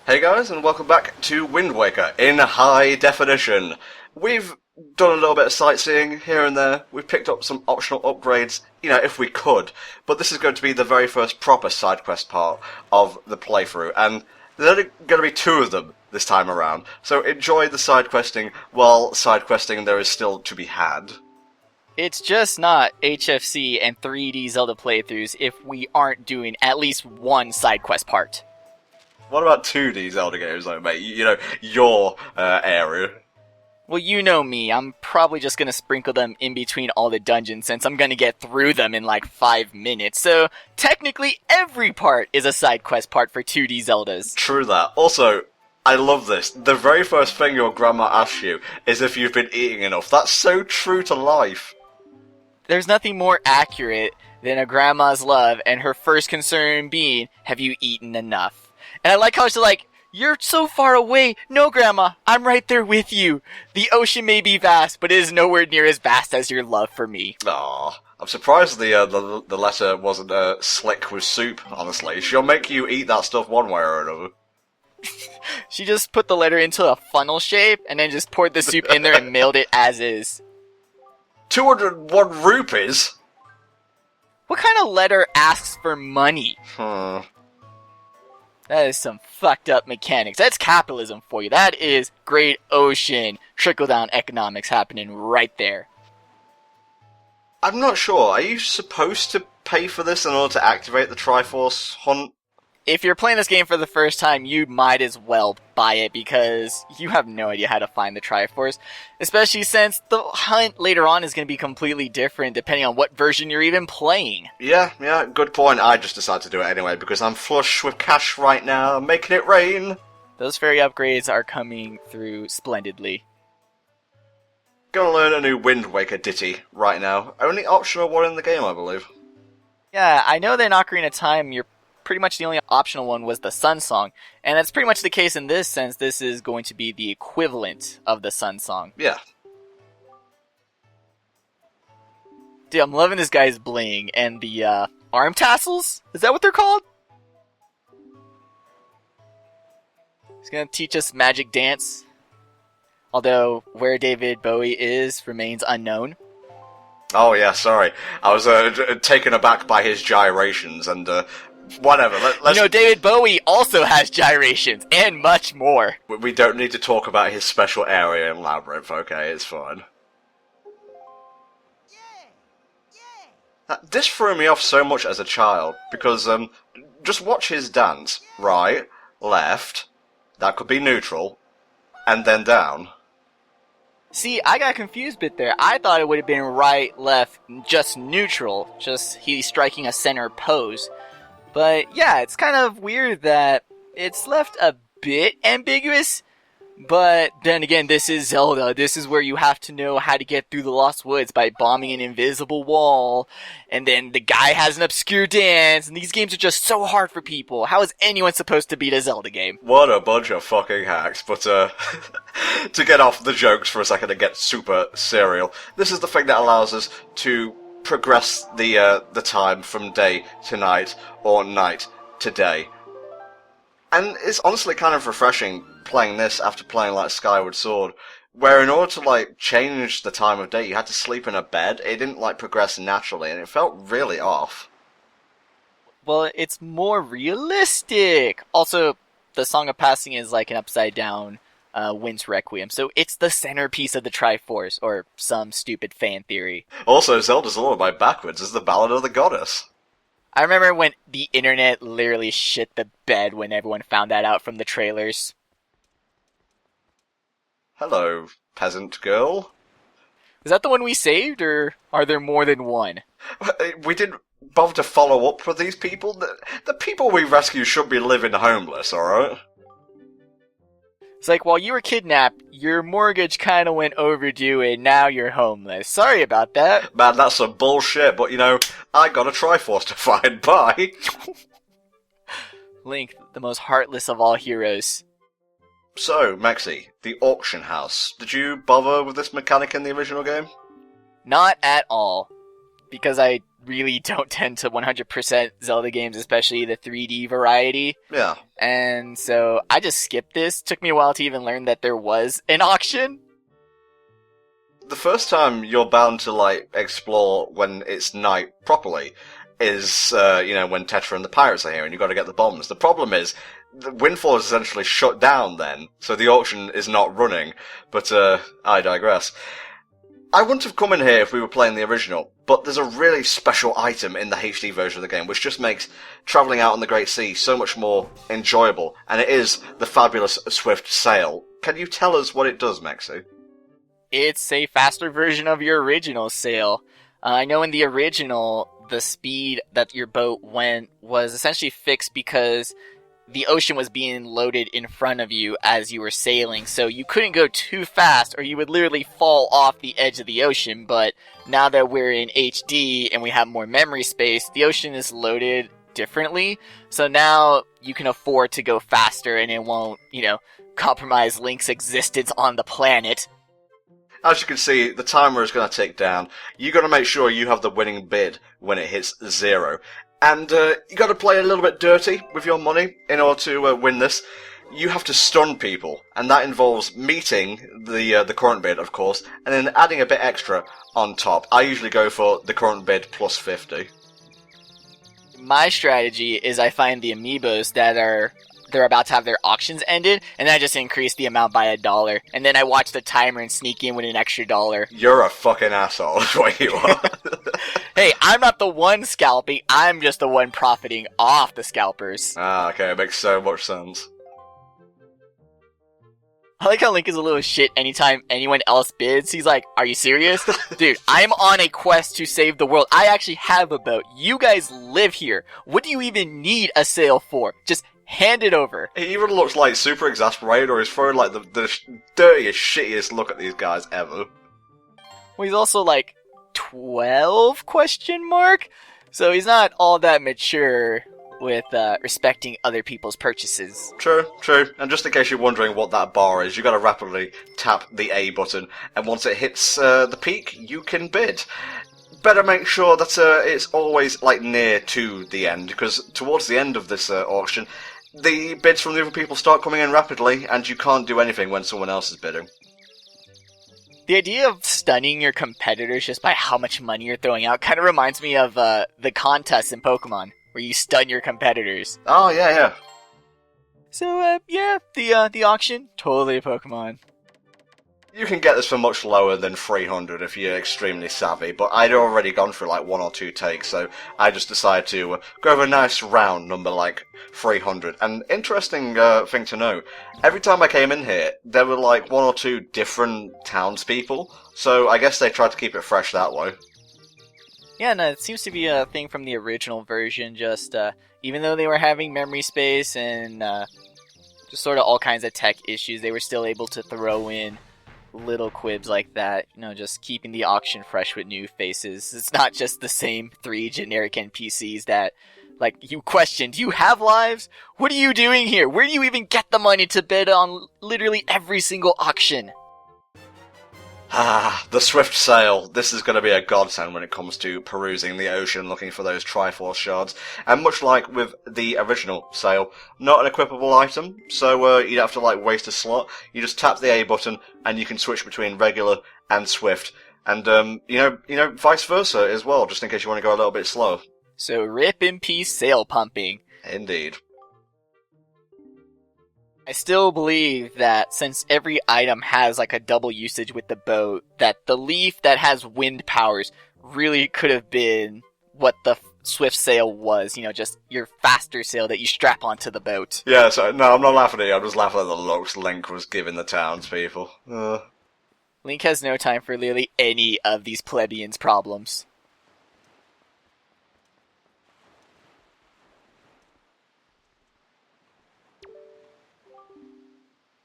Hey guys, and welcome back to Wind Waker in high definition. We've done a little bit of sightseeing here and there. We've picked up some optional upgrades, if we could. But this is going to be the very first proper side quest part of the playthrough, and there's only going to be 2 of them this time around. So enjoy the side questing while side questing there is still to be had. It's just not HFC and 3D Zelda playthroughs if we aren't doing at least one side quest part. What about 2D Zelda games, though, mate? Your area. Well, you know me, I'm probably just gonna sprinkle them in between all the dungeons since I'm gonna get through them in like 5 minutes, so technically every part is a side quest part for 2D Zeldas. True that. Also, I love this. The very first thing your grandma asks you is if you've been eating enough. That's so true to life. There's nothing more accurate than a grandma's love and her first concern being, have you eaten enough? And I like how she's like, you're so far away. No, Grandma, I'm right there with you. The ocean may be vast, but it is nowhere near as vast as your love for me. Aw, I'm surprised the letter wasn't slick with soup, honestly. She'll make you eat that stuff one way or another. She just put the letter into a funnel shape and then just poured the soup in there and mailed it as is. 201 rupees? What kind of letter asks for money? That is some fucked up mechanics. That's capitalism for you. That is great ocean trickle-down economics happening right there. I'm not sure. Are you supposed to pay for this in order to activate the Triforce hunt? If you're playing this game for the first time, you might as well buy it because you have no idea how to find the Triforce. Especially since the hunt later on is going to be completely different depending on what version you're even playing. Yeah, good point. I just decided to do it anyway because I'm flush with cash right now. I'm making it rain. Those fairy upgrades are coming through splendidly. Gonna learn a new Wind Waker ditty right now. Only optional one in the game, I believe. Yeah, I know that in Ocarina of Time, you're pretty much the only optional one was the Sun Song, and that's pretty much the case in this sense. This is going to be the equivalent of the Sun Song. Yeah. Dude, I'm loving this guy's bling and the arm tassels? Is that what they're called? He's gonna teach us magic dance. Although, where David Bowie is remains unknown. Oh yeah, sorry. I was taken aback by his gyrations and whatever. Let's... David Bowie also has gyrations, and much more. We don't need to talk about his special area in Labyrinth, okay? It's fine. This threw me off so much as a child, because, just watch his dance. Right, left, that could be neutral, and then down. See, I got confused a bit there. I thought it would have been right, left, just neutral, just he's striking a center pose. But yeah, it's kind of weird that it's left a bit ambiguous. But then again, this is Zelda. This is where you have to know how to get through the Lost Woods by bombing an invisible wall. And then the guy has an obscure dance. And these games are just so hard for people. How is anyone supposed to beat a Zelda game? What a bunch of fucking hacks. But to get off the jokes for a second and get super serial, this is the thing that allows us to progress the time from day to night or night to day. And it's honestly kind of refreshing playing this after playing like Skyward Sword, where in order to change the time of day you had to sleep in a bed. It didn't progress naturally and it felt really off. Well, it's more realistic. Also, the Song of Passing is like an upside down Wind's Requiem, so it's the centerpiece of the Triforce, or some stupid fan theory. Also, Zelda's Lullaby backwards is the Ballad of the Goddess. I remember when the internet literally shit the bed when everyone found that out from the trailers. Hello, peasant girl. Is that the one we saved, or are there more than one? We didn't bother to follow up with these people. The people we rescue should be living homeless, alright? It's like, while you were kidnapped, your mortgage kinda went overdue and now you're homeless. Sorry about that. Man, that's some bullshit, but I got a Triforce to find. Bye. Link, the most heartless of all heroes. So, Maxie, the auction house. Did you bother with this mechanic in the original game? Not at all. Because I really don't tend to 100% Zelda games, especially the 3D variety. Yeah. And so I just skipped this. Took me a while to even learn that there was an auction. The first time you're bound to, like, explore when it's night properly is, when Tetra and the pirates are here and you've got to get the bombs. The problem is, the Windfall is essentially shut down then, so the auction is not running. But, I digress. I wouldn't have come in here if we were playing the original, but there's a really special item in the HD version of the game which just makes travelling out on the Great Sea so much more enjoyable, and it is the fabulous Swift Sail. Can you tell us what it does, Mexi? It's a faster version of your original sail. I know in the original, the speed that your boat went was essentially fixed because the ocean was being loaded in front of you as you were sailing, so you couldn't go too fast or you would literally fall off the edge of the ocean. But now that we're in HD and we have more memory space, the ocean is loaded differently, so now you can afford to go faster and it won't, compromise Link's existence on the planet. As you can see, the timer is going to tick down. You got to make sure you have the winning bid when it hits 0. And you got to play a little bit dirty with your money in order to win this. You have to stun people, and that involves meeting the current bid, of course, and then adding a bit extra on top. I usually go for the current bid plus 50. My strategy is I find the amiibos that they're about to have their auctions ended, and then I just increase the amount by $1, and then I watch the timer and sneak in with an extra $1. You're a fucking asshole, is what you are. Hey, I'm not the one scalping, I'm just the one profiting off the scalpers. Ah, okay, it makes so much sense. I like how Link is a little shit anytime anyone else bids. He's like, are you serious? Dude, I'm on a quest to save the world. I actually have a boat. You guys live here. What do you even need a sail for? Just hand it over. He even looks like super exasperated, or he's throwing like the dirtiest, shittiest look at these guys ever. Well, he's also like 12 question mark? So he's not all that mature with respecting other people's purchases. True. And just in case you're wondering what that bar is, you got to rapidly tap the A button, and once it hits the peak, you can bid. Better make sure that it's always like near to the end, because towards the end of this auction, the bids from the other people start coming in rapidly, and you can't do anything when someone else is bidding. The idea of stunning your competitors just by how much money you're throwing out kind of reminds me of the contests in Pokemon, where you stun your competitors. Oh, yeah. So, the auction, totally Pokemon. You can get this for much lower than 300 if you're extremely savvy, but I'd already gone through like 1 or 2 takes, so I just decided to go with a nice round number like 300. And interesting thing to know, every time I came in here, there were like 1 or 2 different townspeople, so I guess they tried to keep it fresh that way. Yeah, no, it seems to be a thing from the original version, just even though they were having memory space and just sort of all kinds of tech issues, they were still able to throw in little quibs like that, just keeping the auction fresh with new faces. It's not just the same 3 generic NPCs that, like, you question, do you have lives? What are you doing here? Where do you even get the money to bid on literally every single auction? Ah, the Swift Sail. This is going to be a godsend when it comes to perusing the ocean looking for those Triforce shards. And much like with the original sail, not an equipable item, so you'd have to like waste a slot. You just tap the A button and you can switch between regular and Swift. And, vice versa as well, just in case you want to go a little bit slow. So rip in peace sail pumping. Indeed. I still believe that since every item has like a double usage with the boat, that the leaf that has wind powers really could have been what the Swift Sail was, just your faster sail that you strap onto the boat. Yeah, so, no, I'm not laughing at you, I'm just laughing at the looks Link was giving the townspeople. Link has no time for literally any of these plebeians' problems.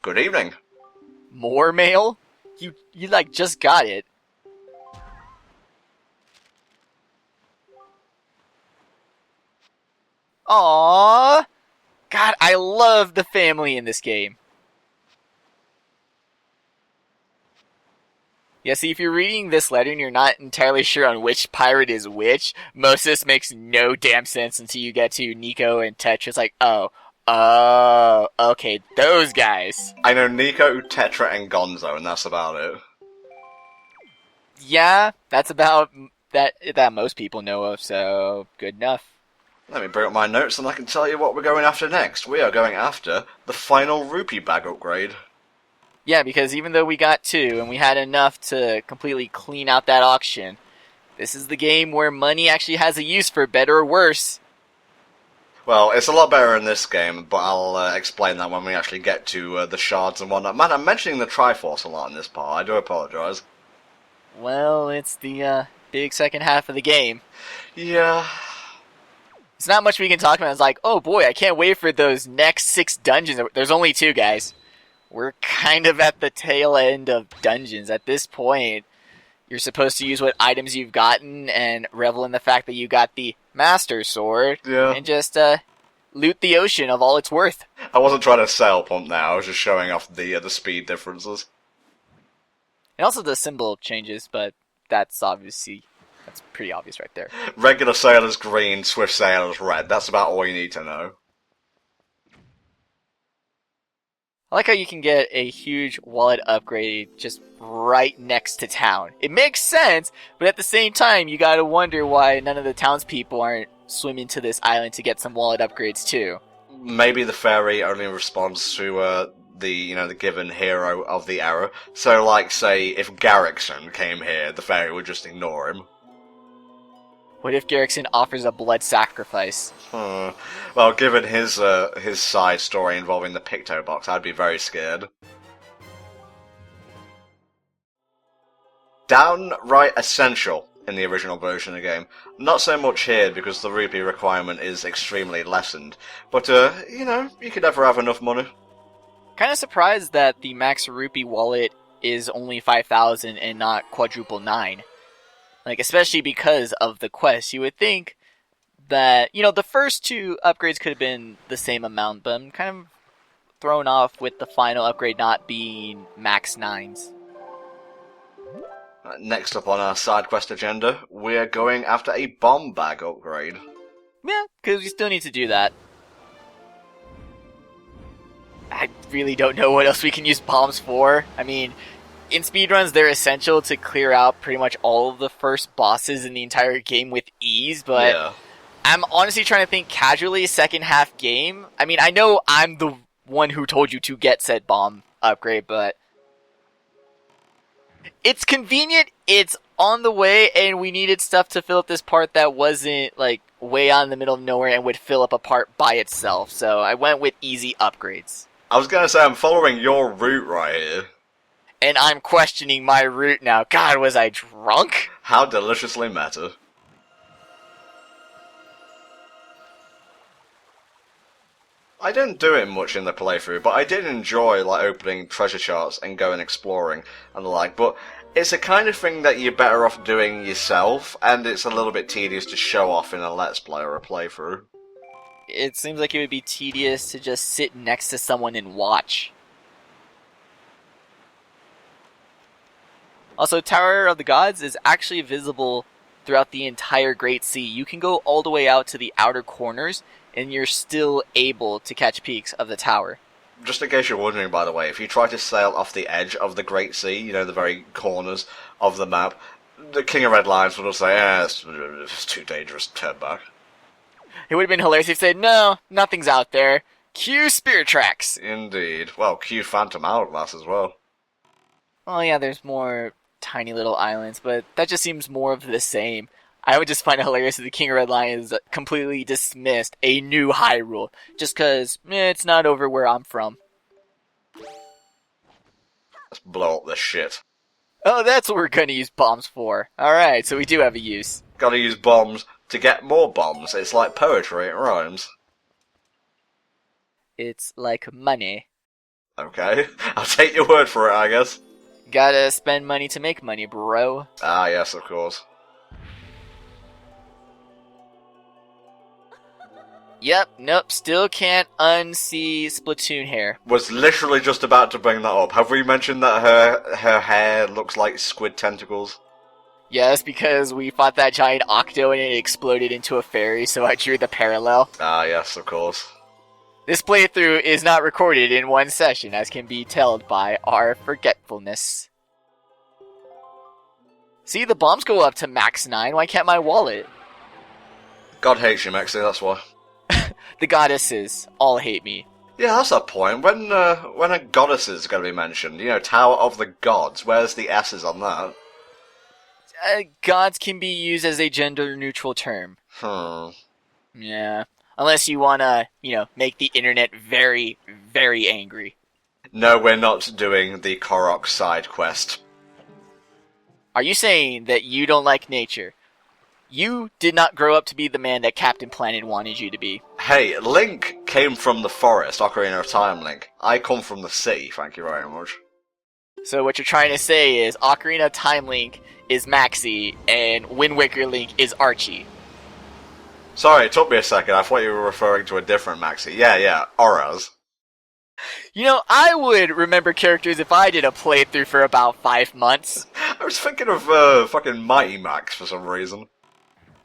Good evening. More mail? You like just got it. Aww. God, I love the family in this game. Yeah, see, if you're reading this letter and you're not entirely sure on which pirate is which, most of this makes no damn sense until you get to Nico and Tetra. It's like, oh, okay, those guys. I know Nico, Tetra, and Gonzo, and that's about it. Yeah, that's about that most people know of, so good enough. Let me bring up my notes and I can tell you what we're going after next. We are going after the final rupee bag upgrade. Yeah, because even though we got 2 and we had enough to completely clean out that auction, this is the game where money actually has a use for better or worse. Well, it's a lot better in this game, but I'll explain that when we actually get to the shards and whatnot. Man, I'm mentioning the Triforce a lot in this part. I do apologise. Well, it's the big second half of the game. Yeah. It's not much we can talk about. It's like, oh boy, I can't wait for those next 6 dungeons. There's only 2, guys. We're kind of at the tail end of dungeons. At this point, you're supposed to use what items you've gotten and revel in the fact that you got the Master Sword. Yeah. And just loot the ocean of all it's worth. I wasn't trying to sell pump now, I was just showing off the speed differences. And also the symbol changes, but that's pretty obvious right there. Regular sailor's green, swift sailor's red. That's about all you need to know. I like how you can get a huge wallet upgrade just right next to town. It makes sense, but at the same time, you gotta wonder why none of the townspeople aren't swimming to this island to get some wallet upgrades too. Maybe the fairy only responds to the given hero of the era. So, like, say, if Garrickson came here, the fairy would just ignore him. What if Garrickson offers a blood sacrifice? Well, given his side story involving the Picto Box, I'd be very scared. Downright essential in the original version of the game. Not so much here because the rupee requirement is extremely lessened. But, you could never have enough money. Kind of surprised that the max rupee wallet is only 5,000 and not quadruple 9. Like, especially because of the quest. You would think that, the first 2 upgrades could have been the same amount, but I'm kind of thrown off with the final upgrade not being max 9s. Next up on our side quest agenda, we're going after a bomb bag upgrade. Yeah, because we still need to do that. I really don't know what else we can use bombs for. I mean, in speedruns, they're essential to clear out pretty much all of the first bosses in the entire game with ease, but yeah. I'm honestly trying to think casually second half game. I mean, I know I'm the one who told you to get said bomb upgrade, but it's convenient, it's on the way, and we needed stuff to fill up this part that wasn't, like, way out in the middle of nowhere and would fill up a part by itself, so I went with easy upgrades. I was gonna say, I'm following your route right here. And I'm questioning my route now. God, was I drunk? How deliciously meta. I didn't do it much in the playthrough, but I did enjoy opening treasure charts and going exploring and the like, but it's a kind of thing that you're better off doing yourself, and it's a little bit tedious to show off in a Let's Play or a playthrough. It seems like it would be tedious to just sit next to someone and watch. Also, Tower of the Gods is actually visible throughout the entire Great Sea. You can go all the way out to the outer corners, and you're still able to catch peaks of the tower. Just in case you're wondering, by the way, if you try to sail off the edge of the Great Sea, the very corners of the map, the King of Red Lions will say, it's too dangerous, turn back. It would have been hilarious if he said, no, nothing's out there. Cue Spirit Tracks. Indeed. Well, cue Phantom Hourglass as well. Oh yeah, there's more tiny little islands, but that just seems more of the same. I would just find it hilarious that the King of Red Lions completely dismissed a new Hyrule just because it's not over where I'm from. Let's blow up this shit. Oh, that's what we're going to use bombs for. Alright, so we do have a use. Gotta use bombs to get more bombs. It's like poetry, it rhymes. It's like money. Okay, I'll take your word for it, I guess. Gotta spend money to make money, bro. Ah, yes, of course. Yep, nope, still can't unsee Splatoon hair. Was literally just about to bring that up. Have we mentioned that her hair looks like squid tentacles? Yes, because we fought that giant octo and it exploded into a fairy, so I drew the parallel. Ah, yes, of course. This playthrough is not recorded in one session, as can be told by our forgetfulness. See, the bombs go up to max 9, why can't my wallet? God hates you, Mexi, that's why. The goddesses all hate me. Yeah, that's that point. When a goddess is going to be mentioned, Tower of the Gods, where's the S's on that? Gods can be used as a gender-neutral term. Yeah. Unless you wanna, make the internet very, very angry. No, we're not doing the Korok side quest. Are you saying that you don't like nature? You did not grow up to be the man that Captain Planet wanted you to be. Hey, Link came from the forest, Ocarina of Time Link. I come from the sea, thank you very much. So what you're trying to say is Ocarina of Time Link is Maxie and Wind Waker Link is Archie. Sorry, it took me a second. I thought you were referring to a different Maxie. Yeah, Auras. I would remember characters if I did a playthrough for about 5 months. I was thinking of fucking Mighty Max for some reason.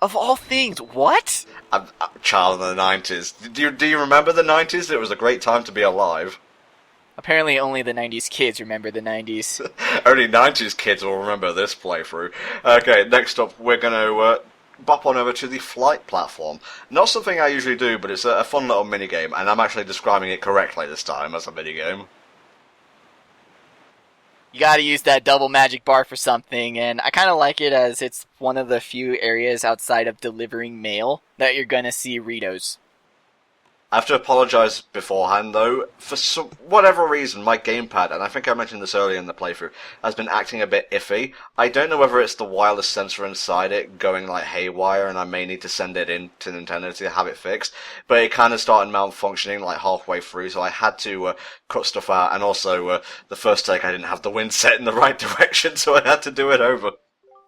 Of all things, what? I'm a child in the 90s. Do you remember the 90s? It was a great time to be alive. Apparently only the 90s kids remember the 90s. Only 90s kids will remember this playthrough. Okay, next up we're going to bop on over to the flight platform. Not something I usually do, but it's a fun little minigame, and I'm actually describing it correctly this time as a minigame. You gotta use that double magic bar for something, and I kinda like it as it's one of the few areas outside of delivering mail that you're gonna see Ritos. I have to apologise beforehand, though. For whatever reason, my gamepad, and I think I mentioned this earlier in the playthrough, has been acting a bit iffy. I don't know whether it's the wireless sensor inside it going like haywire, and I may need to send it in to Nintendo to have it fixed. But it kind of started malfunctioning like halfway through, so I had to cut stuff out. And also, the first take I didn't have the wind set in the right direction, so I had to do it over.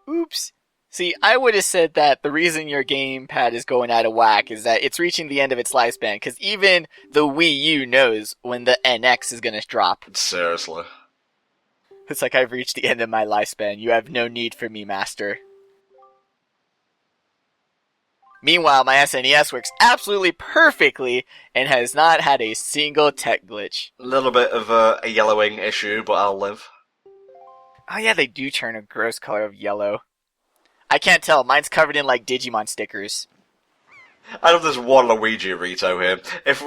Oops. See, I would have said that the reason your gamepad is going out of whack is that it's reaching the end of its lifespan, because even the Wii U knows when the NX is going to drop. Seriously. It's like, I've reached the end of my lifespan. You have no need for me, master. Meanwhile, my SNES works absolutely perfectly and has not had a single tech glitch. A little bit of a yellowing issue, but I'll live. Oh yeah, they do turn a gross color of yellow. I can't tell. Mine's covered in, like, Digimon stickers. I love this Waluigi Rito here. If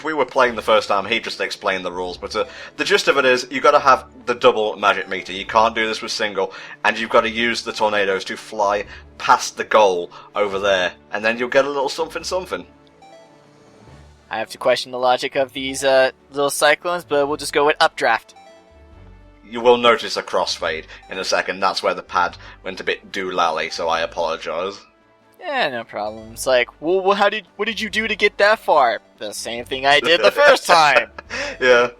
we were playing the first time, he'd just explain the rules. But the gist of it is, you got to have the double magic meter. You can't do this with single, and you've got to use the tornadoes to fly past the goal over there, and then you'll get a little something something. I have to question the logic of these little cyclones, but we'll just go with updraft. You will notice a crossfade in a second. That's where the pad went a bit doolally, so I apologise. Yeah, no problem. It's like, well, what did you do to get that far? The same thing I did the first time. Yeah.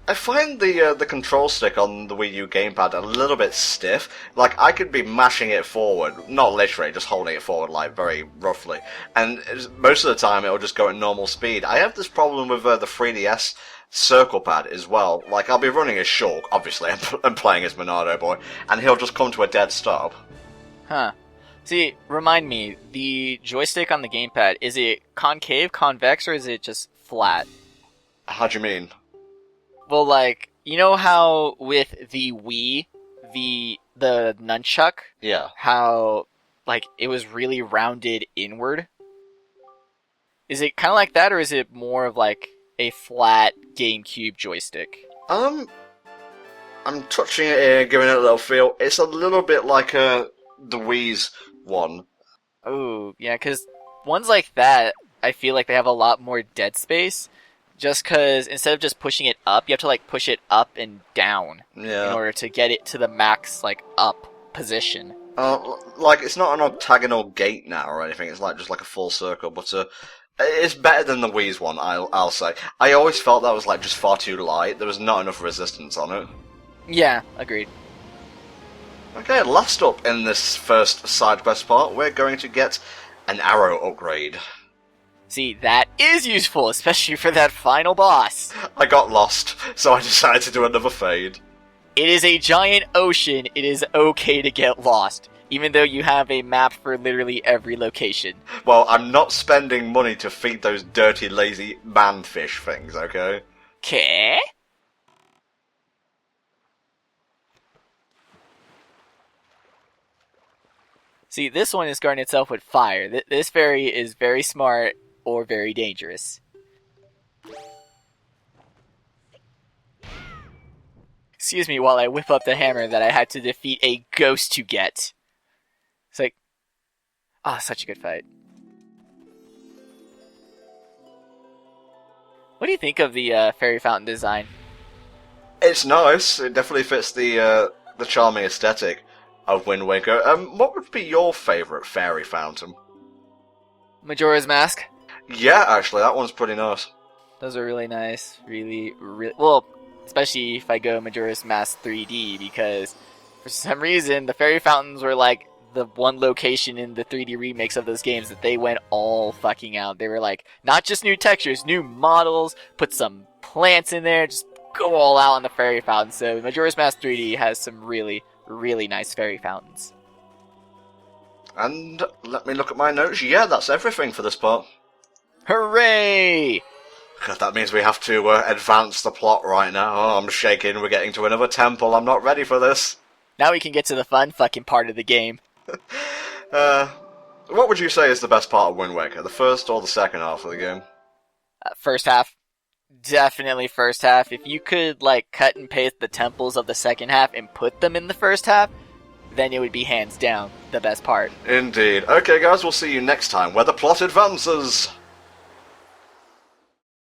I find the control stick on the Wii U gamepad a little bit stiff. Like, I could be mashing it forward, not literally, just holding it forward, like, very roughly. And most of the time, it'll just go at normal speed. I have this problem with the 3DS circle pad as well. Like, I'll be running as Shulk, obviously, I'm playing as Monado Boy, and he'll just come to a dead stop. Huh. See, remind me, the joystick on the gamepad, is it concave, convex, or is it just flat? How do you mean? Well, like, you know how with the Wii, the nunchuck? Yeah. How, like, it was really rounded inward? Is it kind of like that, or is it more of, like, a flat GameCube joystick? I'm touching it here, giving it a little feel. It's a little bit like the Wii's one. Oh, yeah, because ones like that, I feel like they have a lot more dead space. Just because instead of just pushing it up, you have to, like, push it up and down. Yeah. In order to get it to the max, like, up position. Like, it's not an octagonal gate now or anything. It's like just like a full circle, but it's better than the Wii's one, I'll say. I always felt that was, like, just far too light. There was not enough resistance on it. Yeah, agreed. Okay, last up in this first side quest part, we're going to get an arrow upgrade. See, that is useful, especially for that final boss. I got lost, so I decided to do another fade. It is a giant ocean. It is okay to get lost, even though you have a map for literally every location. Well, I'm not spending money to feed those dirty, lazy manfish things, okay? Okay. See, this one is guarding itself with fire. This fairy is very smart or very dangerous. Excuse me while I whip up the hammer that I had to defeat a ghost to get. It's like, such a good fight. What do you think of the fairy fountain design? It's nice. It definitely fits the charming aesthetic of Wind Waker. What would be your favourite fairy fountain? Majora's Mask? Yeah, actually, that one's pretty nice. Those are really nice. Really, well, especially if I go Majora's Mask 3D, because for some reason the fairy fountains were like the one location in the 3D remakes of those games that they went all fucking out. They were like, not just new textures, new models, put some plants in there, just go all out on the fairy fountain. So Majora's Mask 3D has some really nice fairy fountains. And let me look at my notes. Yeah, that's everything for this part. Hooray! God, that means we have to advance the plot right now. Oh, I'm shaking. We're getting to another temple. I'm not ready for this. Now we can get to the fun fucking part of the game. What would you say is the best part of Wind Waker? The first or the second half of the game? First half. Definitely first half. If you could, like, cut and paste the temples of the second half and put them in the first half, then it would be hands down the best part. Indeed. Okay, guys, we'll see you next time where the plot advances.